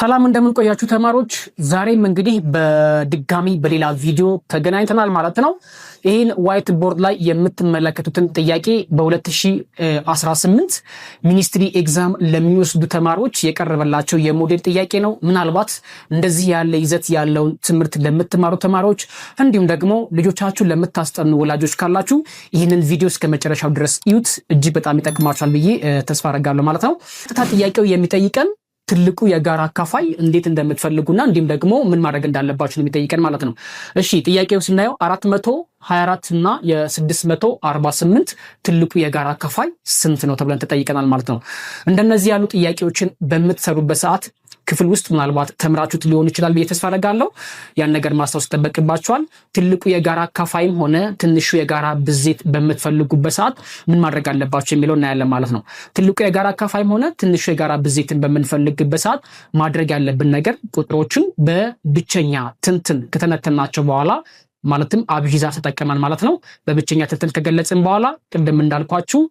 ሰላም እንደምን ቆያችሁ ተማሪዎች። ዛሬም እንግዲህ በድጋሚ በሌላ ቪዲዮ ተገናኝተናል ማለት ነው። ይህን ዋይት ቦርድ ላይ የምትመለከቱትን ጥያቄ በ2018 ሚኒስትሪ ኤግዛም ለሚወስዱ ተማሪዎች የቀረበላቸው የሞዴል ጥያቄ ነው። ምናልባት እንደዚህ ያለ ይዘት ያለውን ትምህርት ለምትማሩ ተማሪዎች እንዲሁም ደግሞ ልጆቻችሁን ለምታስጠኑ ወላጆች ካላችሁ ይህንን ቪዲዮ እስከ መጨረሻው ድረስ እዩት። እጅግ በጣም ይጠቅማችኋል ብዬ ተስፋ አደርጋለሁ ማለት ነው። ጥያቄው የሚጠይቀን ትልቁ የጋራ አካፋይ እንዴት እንደምትፈልጉና እንዲሁም ደግሞ ምን ማድረግ እንዳለባችሁ ነው የሚጠይቀን ማለት ነው። እሺ ጥያቄው ስናየው 424 እና የ648 ትልቁ የጋራ አካፋይ ስንት ነው ተብለን ተጠይቀናል ማለት ነው። እንደነዚህ ያሉ ጥያቄዎችን በምትሰሩበት ሰዓት ክፍል ውስጥ ምናልባት ተምራችሁት ሊሆን ይችላል ብዬ ተስፋ አደርጋለሁ። ያን ነገር ማስታወስ ይጠበቅባችኋል። ትልቁ የጋራ አካፋይም ሆነ ትንሹ የጋራ ብዜት በምትፈልጉበት ሰዓት ምን ማድረግ አለባችሁ የሚለው እናያለን ማለት ነው። ትልቁ የጋራ አካፋይም ሆነ ትንሹ የጋራ ብዜትን በምንፈልግበት ሰዓት ማድረግ ያለብን ነገር ቁጥሮችን በብቸኛ ትንትን ከተነተናቸው በኋላ ማለትም አብዢዛ ተጠቀመን ማለት ነው። በብቸኛ ትንትን ከገለጽን በኋላ ቅድም እንዳልኳችሁ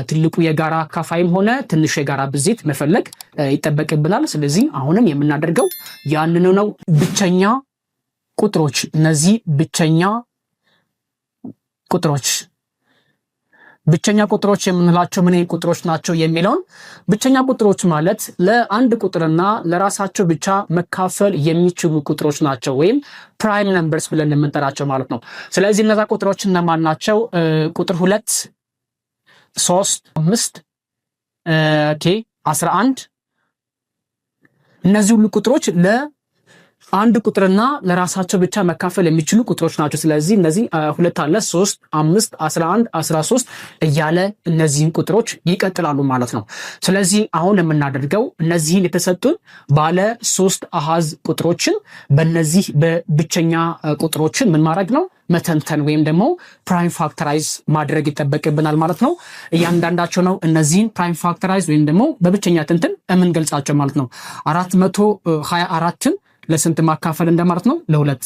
ትልቁ የጋራ አካፋይም ሆነ ትንሹ የጋራ ብዜት መፈለግ ይጠበቅብናል። ስለዚህ አሁንም የምናደርገው ያንኑ ነው። ብቸኛ ቁጥሮች፣ እነዚህ ብቸኛ ቁጥሮች የምንላቸው ምን ቁጥሮች ናቸው የሚለውን ብቸኛ ቁጥሮች ማለት ለአንድ ቁጥርና ለራሳቸው ብቻ መካፈል የሚችሉ ቁጥሮች ናቸው ወይም ፕራይም ነምበርስ ብለን የምንጠራቸው ማለት ነው። ስለዚህ እነዛ ቁጥሮች እነማን ናቸው? ቁጥር 2 3 5 11 እነዚህ ሁሉ ቁጥሮች አንድ ቁጥርና ለራሳቸው ብቻ መካፈል የሚችሉ ቁጥሮች ናቸው። ስለዚህ እነዚህ 2 አለ 3 5 11 13 እያለ እነዚህን ቁጥሮች ይቀጥላሉ ማለት ነው። ስለዚህ አሁን የምናደርገው እነዚህን የተሰጡን ባለ 3 አሃዝ ቁጥሮችን በእነዚህ በብቸኛ ቁጥሮችን ምን ማድረግ ነው? መተንተን ወይም ደግሞ ፕራይም ፋክተራይዝ ማድረግ ይጠበቅብናል ማለት ነው። እያንዳንዳቸው ነው እነዚህን ፕራይም ፋክተራይዝ ወይም ደግሞ በብቸኛ ትንትን የምንገልጻቸው ማለት ነው። 424ን ለስንት ማካፈል እንደማለት ነው? ለሁለት።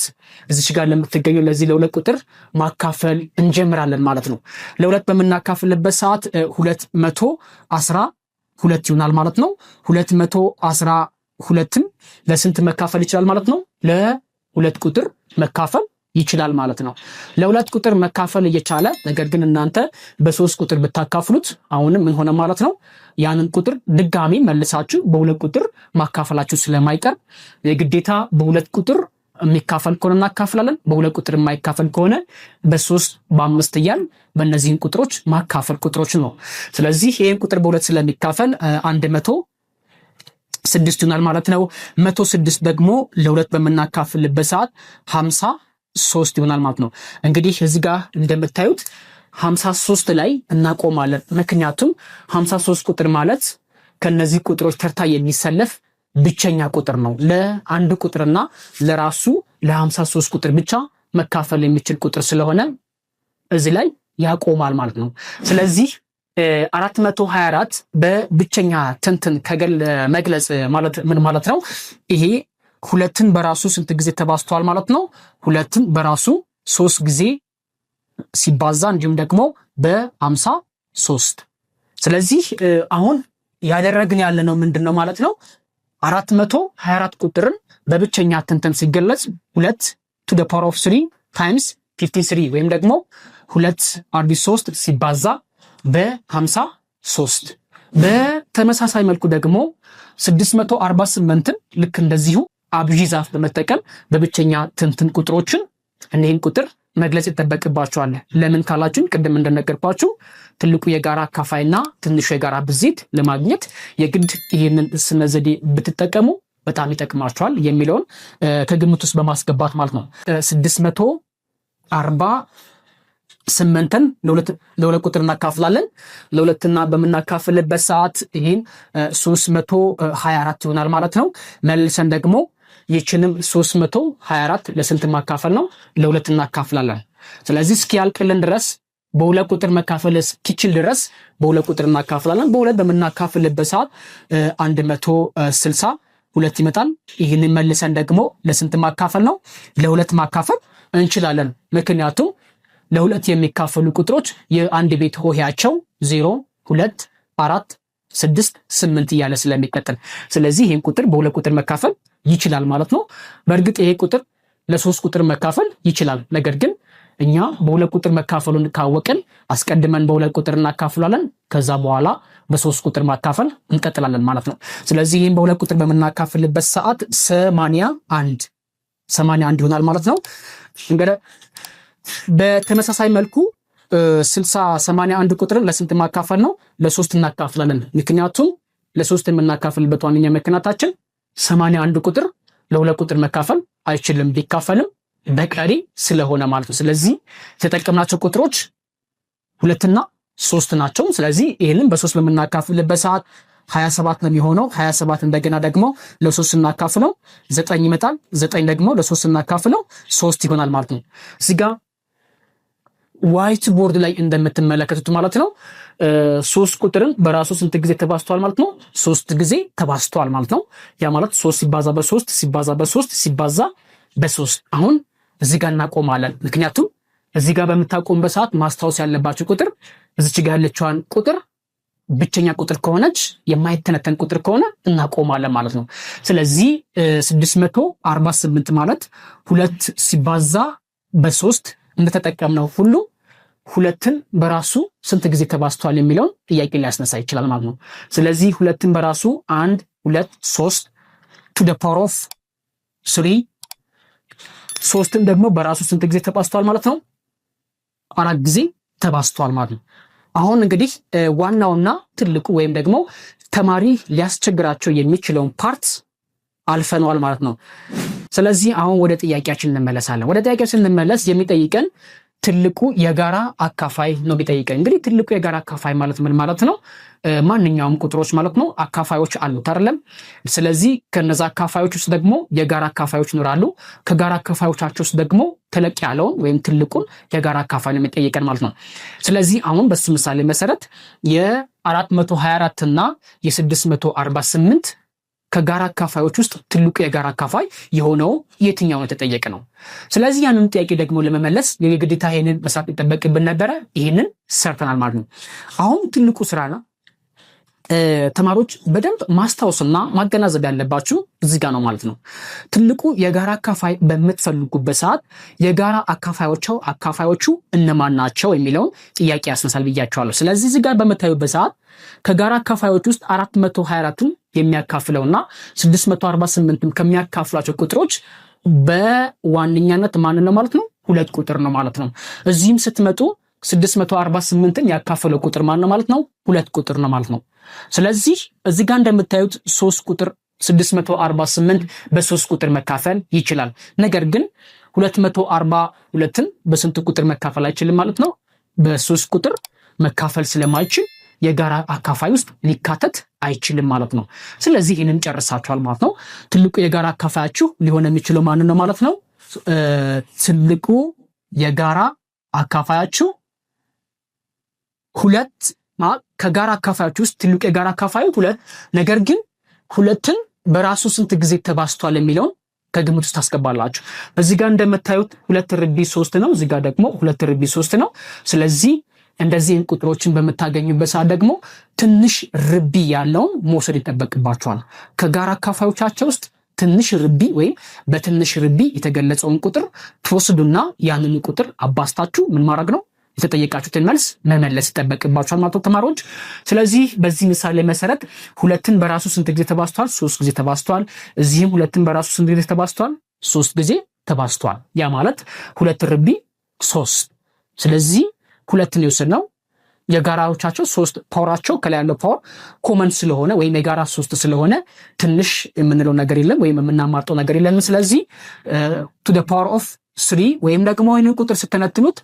እዚች ጋር ለምትገኘው ለዚህ ለሁለት ቁጥር ማካፈል እንጀምራለን ማለት ነው። ለሁለት በምናካፍልበት ሰዓት 212 ይሆናል ማለት ነው። 212ን ለስንት መካፈል ይችላል ማለት ነው? ለሁለት ቁጥር መካፈል ይችላል ማለት ነው። ለሁለት ቁጥር መካፈል እየቻለ ነገር ግን እናንተ በሶስት ቁጥር ብታካፍሉት አሁንም ምን ሆነ ማለት ነው? ያንን ቁጥር ድጋሚ መልሳችሁ በሁለት ቁጥር ማካፈላችሁ ስለማይቀር የግዴታ በሁለት ቁጥር የሚካፈል ከሆነ እናካፍላለን። በሁለት ቁጥር የማይካፈል ከሆነ በሶስት በአምስት እያል በእነዚህን ቁጥሮች ማካፈል ቁጥሮች ነው። ስለዚህ ይህን ቁጥር በሁለት ስለሚካፈል 106 ይሆናል ማለት ነው። 106 ደግሞ ለሁለት በምናካፍልበት ሰዓት 53 ይሆናል ማለት ነው። እንግዲህ እዚህ ጋር እንደምታዩት 53 ላይ እናቆማለን። ምክንያቱም 53 ቁጥር ማለት ከነዚህ ቁጥሮች ተርታ የሚሰለፍ ብቸኛ ቁጥር ነው። ለአንድ ቁጥርና ለራሱ ለ53 ቁጥር ብቻ መካፈል የሚችል ቁጥር ስለሆነ እዚህ ላይ ያቆማል ማለት ነው። ስለዚህ 424 በብቸኛ ትንትን መግለጽ ማለት ምን ማለት ነው? ይሄ ሁለትን በራሱ ስንት ጊዜ ተባዝቷል ማለት ነው? ሁለትን በራሱ 3 ጊዜ ሲባዛ እንዲሁም ደግሞ በ53። ስለዚህ አሁን ያደረግን ያለነው ምንድነው ማለት ነው? 424 ቁጥርን በብቸኛ ትንትን ሲገለጽ 2 to the power of 3 times 53 ወይም ደግሞ 2 ሲባዛ በ53። በተመሳሳይ መልኩ ደግሞ 648ን ልክ እንደዚሁ አብዢዛ በመጠቀም በብቸኛ ትንትን ቁጥሮችን እነዚህን ቁጥር መግለጽ ይጠበቅባቸዋል። ለምን ካላችሁን ቅድም እንደነገርኳችሁ ትልቁ የጋራ አካፋይና ትንሹ የጋራ ብዜት ለማግኘት የግድ ይህንን ስነ ዘዴ ብትጠቀሙ በጣም ይጠቅማችኋል የሚለውን ከግምት ውስጥ በማስገባት ማለት ነው። 648ን ለሁለት ቁጥር እናካፍላለን። ለሁለትና በምናካፍልበት ሰዓት ይህን 324 ይሆናል ማለት ነው። መልሰን ደግሞ ይህችንም 324 ለስንት ማካፈል ነው? ለሁለት እናካፍላለን። ስለዚህ እስኪያልቅልን ድረስ በሁለት ቁጥር መካፈል እስኪችል ድረስ በሁለት ቁጥር እናካፍላለን። በሁለት በምናካፍልበት ሰዓት 162 ይመጣል። ይህንን መልሰን ደግሞ ለስንት ማካፈል ነው? ለሁለት ማካፈል እንችላለን። ምክንያቱም ለሁለት የሚካፈሉ ቁጥሮች የአንድ ቤት ሆሄያቸው 0 2 4 6 8 እያለ ስለሚቀጥል ስለዚህ ይሄን ቁጥር በሁለት ቁጥር መካፈል ይችላል ማለት ነው። በእርግጥ ይሄ ቁጥር ለሶስት ቁጥር መካፈል ይችላል። ነገር ግን እኛ በሁለት ቁጥር መካፈሉን ካወቅን አስቀድመን በሁለት ቁጥር እናካፍላለን ከዛ በኋላ በሶስት ቁጥር ማካፈል እንቀጥላለን ማለት ነው። ስለዚህ ይሄን በሁለት ቁጥር በመናካፍልበት ሰዓት 81 ይሆናል ማለት ነው። እንግዲህ በተመሳሳይ መልኩ 81 ቁጥርን ለስንት ማካፈል ነው? ለሶስት እናካፍላለን። ምክንያቱም ለሶስት የምናካፍልበት ዋነኛ ምክንያታችን 81 ቁጥር ለሁለት ቁጥር መካፈል አይችልም ቢካፈልም በቀሪ ስለሆነ ማለት ነው። ስለዚህ የተጠቀምናቸው ቁጥሮች 2 እና 3 ናቸው። ስለዚህ ይሄንን በ3 በመናካፍልበት ሰዓት 27 ነው የሚሆነው። 27 እንደገና ደግሞ ለ3 እናካፍለው 9 ይመጣል። 9 ደግሞ ለ3 እናካፍለው 3 ይሆናል ማለት ነው። እዚህ ጋር ዋይት ቦርድ ላይ እንደምትመለከቱት ማለት ነው 3 ቁጥርን በራሱ ስንት ጊዜ ተባዝቷል ማለት ነው? 3 ጊዜ ተባዝቷል ማለት ነው። ያ ማለት 3 ሲባዛ በ3 ሲባዛ በ3 ሲባዛ በ3 አሁን እዚህ ጋር እናቆማለን። ምክንያቱም እዚህ ጋር በምታቆምበት ሰዓት ማስታወስ ያለባችሁ ቁጥር እዚች ጋር ያለችዋን ቁጥር ብቸኛ ቁጥር ከሆነች የማይተነተን ቁጥር ከሆነ እናቆማለን ማለት ነው። ስለዚህ 648 ማለት 2 ሲባዛ በ3 እንደተጠቀምነው ሁሉ ሁለትን በራሱ ስንት ጊዜ ተባዝቷል የሚለውን ጥያቄ ሊያስነሳ ይችላል ማለት ነው። ስለዚህ ሁለትን በራሱ 1 2 3 to the power of 3 ሶስትን ደግሞ በራሱ ስንት ጊዜ ተባዝቷል ማለት ነው? 4 ጊዜ ተባዝቷል ማለት ነው። አሁን እንግዲህ ዋናውና ትልቁ ወይም ደግሞ ተማሪ ሊያስቸግራቸው የሚችለውን ፓርት አልፈነዋል ማለት ነው። ስለዚህ አሁን ወደ ጥያቄያችን እንመለሳለን። ወደ ጥያቄያችን ስንመለስ የሚጠይቀን ትልቁ የጋራ አካፋይ ነው የሚጠይቀን። እንግዲህ ትልቁ የጋራ አካፋይ ማለት ምን ማለት ነው? ማንኛውም ቁጥሮች ማለት ነው አካፋዮች አሉት አይደለም? ስለዚህ ከነዛ አካፋዮች ውስጥ ደግሞ የጋራ አካፋዮች ይኖራሉ። ከጋራ አካፋዮቻቸው ውስጥ ደግሞ ተለቅ ያለውን ወይም ትልቁን የጋራ አካፋይ ነው የሚጠይቀን ማለት ነው። ስለዚህ አሁን በዚህ ምሳሌ መሰረት የ424 እና የ648 ከጋራ አካፋዮች ውስጥ ትልቁ የጋራ አካፋይ የሆነው የትኛው ነው የተጠየቀ ነው። ስለዚህ ያንን ጥያቄ ደግሞ ለመመለስ የግዴታ ይሄንን መስራት ይጠበቅብን ነበረ። ይሄንን ሰርተናል ማለት ነው። አሁን ትልቁ ስራና ተማሪዎች በደንብ ማስታወስና ማገናዘብ ያለባችሁ እዚህ ጋር ነው ማለት ነው። ትልቁ የጋራ አካፋይ በምትፈልጉበት ሰዓት የጋራ አካፋዮቹ እነማን ናቸው የሚለውን ጥያቄ ያስነሳል ብያቸዋለሁ። ስለዚህ እዚህ ጋር በምታዩበት ሰዓት ከጋራ አካፋዮች ውስጥ 424ን የሚያካፍለውና 648ን ከሚያካፍሏቸው ቁጥሮች በዋነኛነት ማን ነው ማለት ነው? ሁለት ቁጥር ነው ማለት ነው። እዚህም ስትመጡ 648ን ያካፈለው ቁጥር ማን ነው ማለት ነው? ሁለት ቁጥር ነው ማለት ነው። ስለዚህ እዚህ ጋር እንደምታዩት 3 ቁጥር 648 በ3 ቁጥር መካፈል ይችላል። ነገር ግን 242ን በስንት ቁጥር መካፈል አይችልም ማለት ነው? በ3 ቁጥር መካፈል ስለማይችል የጋራ አካፋይ ውስጥ ሊካተት አይችልም ማለት ነው። ስለዚህ ይህንን ጨርሳችኋል ማለት ነው። ትልቁ የጋራ አካፋያችሁ ሊሆን የሚችለው ማን ነው ማለት ነው? ትልቁ የጋራ አካፋያችሁ ሁለት ከጋራ አካፋያችሁ ውስጥ ትልቁ የጋራ አካፋዩ ሁለት፣ ነገር ግን ሁለትን በራሱ ስንት ጊዜ ተባዝቷል የሚለውን ከግምት ውስጥ ታስገባላችሁ። በዚህ ጋር እንደምታዩት 2 ርቢ 3 ነው። እዚህ ጋር ደግሞ 2 ርቢ 3 ነው። ስለዚህ እንደዚህን ቁጥሮችን በምታገኙበት ሰዓት ደግሞ ትንሽ ርቢ ያለውን መውሰድ ይጠበቅባችኋል። ከጋራ አካፋዮቻቸው ውስጥ ትንሽ ርቢ ወይም በትንሽ ርቢ የተገለጸውን ቁጥር ትወስዱና ያንን ቁጥር አባስታችሁ ምን ማድረግ ነው? የተጠየቃችሁትን መልስ መመለስ ይጠበቅባችኋል ማለት ነው ተማሪዎች። ስለዚህ በዚህ ምሳሌ መሰረት ሁለትን በራሱ ስንት ጊዜ ተባዝቷል? 3 ጊዜ ተባዝቷል። እዚህም ሁለትን በራሱ ስንት ጊዜ ተባዝቷል? 3 ጊዜ ተባዝቷል። ያ ማለት 2 ርቢ 3። ስለዚህ ሁለትን የወሰድነው የጋራዎቻቸው 3 ፓወራቸው ከላይ ያለው ፓወር ኮመን ስለሆነ ወይም የጋራ 3 ስለሆነ ትንሽ የምንለው ነገር የለም ወይም የምናማርጠው ነገር የለም። ስለዚህ to the power of 3 ወይም ደግሞ ይህንን ቁጥር ስተነትኑት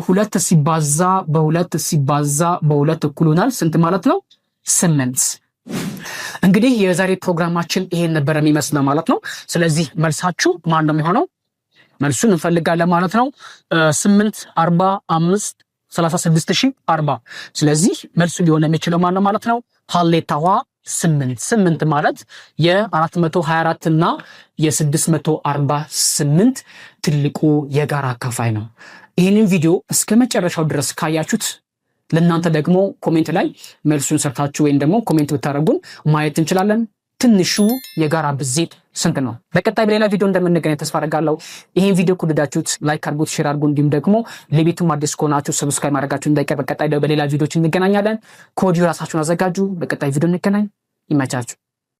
2 ሲባዛ በ2 ሲባዛ በ2 እኩል ይሆናል ስንት ማለት ነው? 8። እንግዲህ የዛሬ ፕሮግራማችን ይሄን ነበር የሚመስለው ማለት ነው። ስለዚህ መልሳችሁ ማን ነው የሚሆነው? መልሱን እንፈልጋለን ማለት ነው። 8 45 36040። ስለዚህ መልሱ ሊሆን የሚችለው ማን ነው ማለት ነው? ሀሌታዋ 8 ማለት የ424 እና የ648 ትልቁ የጋራ አካፋይ ነው። ይህንን ቪዲዮ እስከ መጨረሻው ድረስ ካያችሁት ለእናንተ ደግሞ ኮሜንት ላይ መልሱን ሰርታችሁ ወይም ደግሞ ኮሜንት ብታደርጉን ማየት እንችላለን። ትንሹ የጋራ ብዜት ስንት ነው? በቀጣይ በሌላ ቪዲዮ እንደምንገናኝ ተስፋ አደርጋለሁ። ይሄን ቪዲዮ ከወደዳችሁት ላይክ አድርጉት፣ ሼር አድርጉ። እንዲሁም ደግሞ ለቤቱም አዲስ ከሆናችሁ ሰብስክራይብ ማድረጋችሁ እንዳይቀር። በቀጣይ በሌላ ቪዲዮዎች እንገናኛለን። ከወዲሁ ራሳችሁን አዘጋጁ። በቀጣይ ቪዲዮ እንገናኝ። ይመቻችሁ።